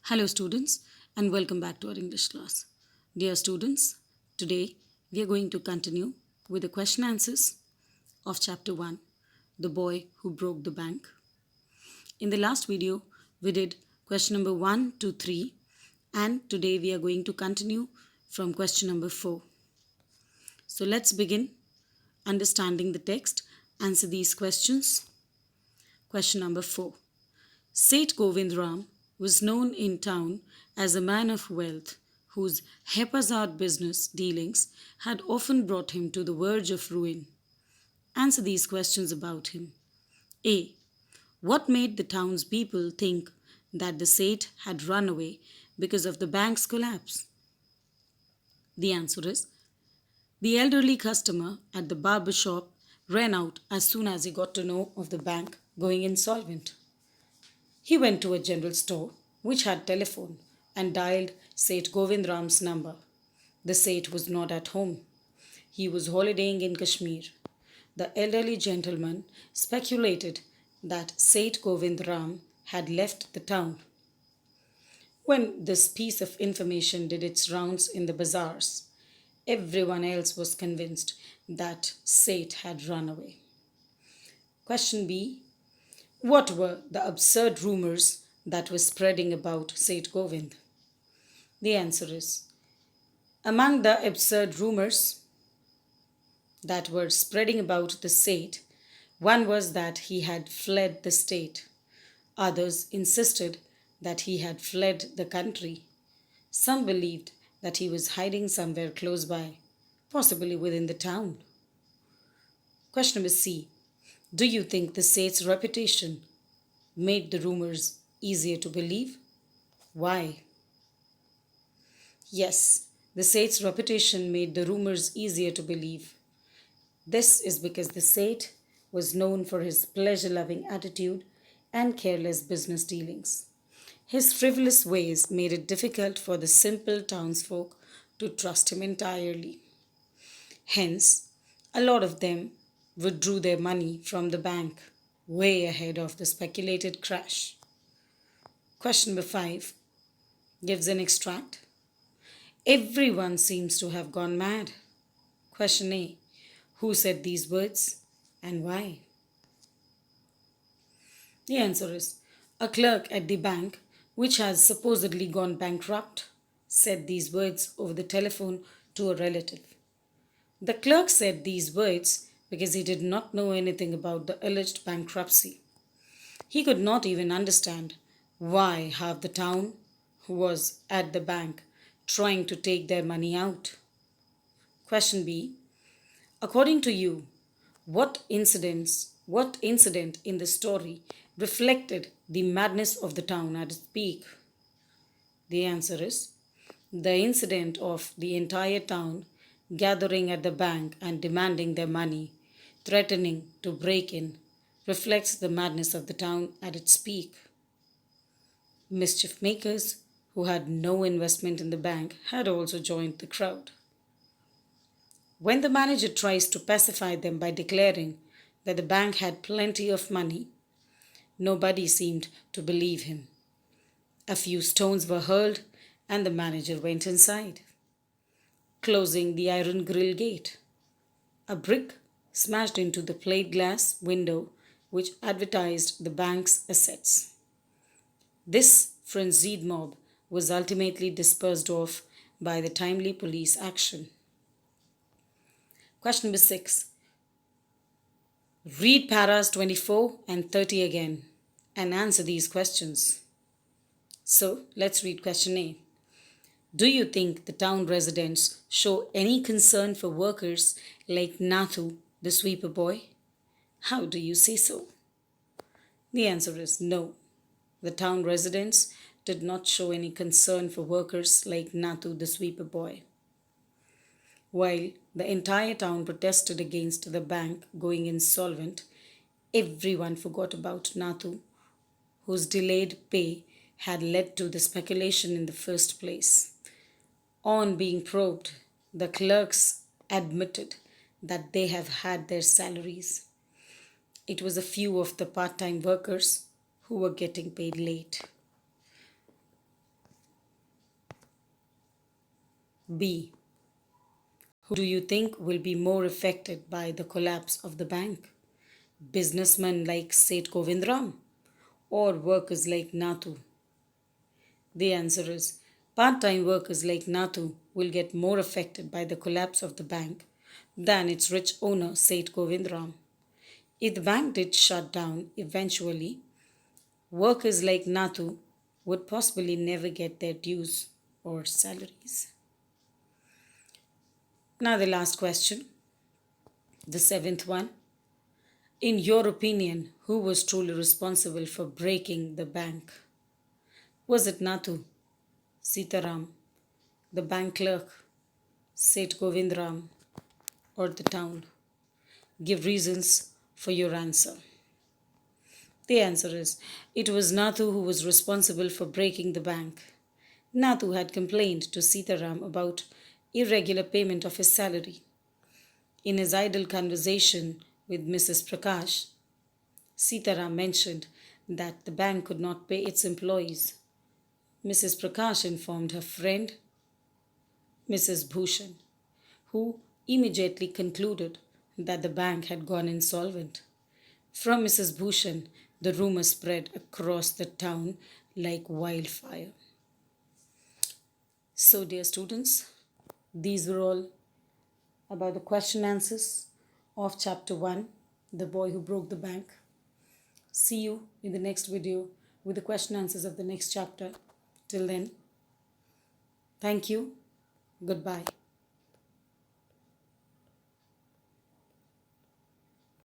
Hello students and welcome back to our English class. Dear students, today we are going to continue with the question answers of chapter 1, The Boy Who Broke the Bank. In the last video, we did question number 1 to 3 and today we are going to continue from question number 4. So let's begin understanding the text, answer these questions. Question number 4. Seth Govindram was known in town as a man of wealth whose haphazard business dealings had often brought him to the verge of ruin. Answer these questions about him. A. What made the townspeople think that the Seth had run away because of the bank's collapse? The answer is the elderly customer at the barber shop ran out as soon as he got to know of the bank going insolvent. He went to a general store which had telephone and dialed Seth Govindram's number. The Seth was not at home. He was holidaying in Kashmir. The elderly gentleman speculated that Seth Govindram had left the town. When this piece of information did its rounds in the bazaars, everyone else was convinced that Seth had run away. Question B. What were the absurd rumors that were spreading about Seth Govind? The answer is, among the absurd rumors that were spreading about the Seth, one was that he had fled the state. Others insisted that he had fled the country. Some believed that he was hiding somewhere close by, possibly within the town. Question number C. Do you think the Seth's reputation made the rumors easier to believe? Why? Yes, the Seth's reputation made the rumors easier to believe. This is because the Seth was known for his pleasure-loving attitude and careless business dealings. His frivolous ways made it difficult for the simple townsfolk to trust him entirely. Hence, a lot of them withdrew their money from the bank way ahead of the speculated crash. Question number 5 gives an extract. Everyone seems to have gone mad. Question A. Who said these words and why? The answer is a clerk at the bank, which has supposedly gone bankrupt, said these words over the telephone to a relative. The clerk said these words because he did not know anything about the alleged bankruptcy. He could not even understand why half the town was at the bank trying to take their money out. Question B. According to you, what incident in the story reflected the madness of the town at its peak? The answer is the incident of the entire town gathering at the bank and demanding their money, threatening to break in, reflects the madness of the town at its peak. Mischief makers who had no investment in the bank had also joined the crowd. When the manager tries to pacify them by declaring that the bank had plenty of money, nobody seemed to believe him. A few stones were hurled and the manager went inside, closing the iron grill gate. A brick smashed into the plate glass window which advertised the bank's assets. This frenzied mob was ultimately dispersed of by the timely police action. Question number 6. Read paras 24 and 30 again and answer these questions. So let's read question A. Do you think the town residents show any concern for workers like Nathu, the sweeper boy? How do you say so? The answer is no. The town residents did not show any concern for workers like Nathu, the sweeper boy. While the entire town protested against the bank going insolvent, everyone forgot about Nathu, whose delayed pay had led to the speculation in the first place. On being probed, the clerks admitted that they have had their salaries. It was a few of the part-time workers who were getting paid late. B. Who do you think will be more affected by the collapse of the bank? Businessmen like Seth Govindram or workers like Nathu? The answer is part time workers like Nathu will get more affected by the collapse of the bank than its rich owner, Seth Govindram. If the bank did shut down eventually, workers like Nathu would possibly never get their dues or salaries. Now, the last question, the seventh one. In your opinion, who was truly responsible for breaking the bank? Was it Nathu, Sitaram, the bank clerk, Seth Govindram, or the town? Give reasons for your answer. The answer is it was Nathu who was responsible for breaking the bank. Nathu had complained to Sitaram about irregular payment of his salary. In his idle conversation with Mrs. Prakash, Sitaram mentioned that the bank could not pay its employees. Mrs. Prakash informed her friend, Mrs. Bhushan, who immediately concluded that the bank had gone insolvent. From Mrs. Bhushan, the rumor spread across the town like wildfire. So, dear students, these were all about the question answers of chapter 1, The Boy Who Broke the Bank. See you in the next video with the question answers of the next chapter. Till then, thank you. Goodbye.